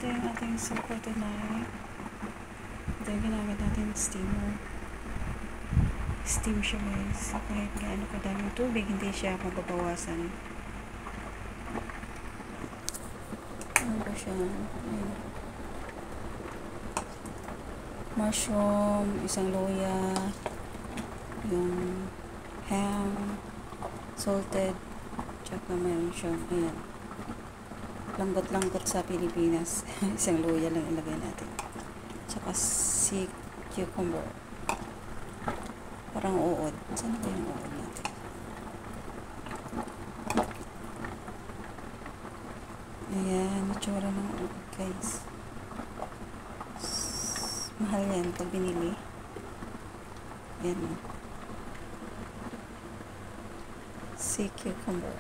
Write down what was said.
ito yung ating soup for tonight. Ito yung ginamit natin steamer. Steam siya guys. Kahit gaano kadaming tubig, hindi siya mababawasan. Ano ba siya? Ayan. Mushroom, isang luya, yung ham, salted, tsaka mayroon siyang, ayan, langgot-langgot sa Pilipinas. Isang luya lang ilagay natin. Tsaka si cucumber. Parang uod. Saan ba yung uod natin? Ayan, itsura ng uod guys. Mahal yan pag binili. Ayan o. Si cucumber.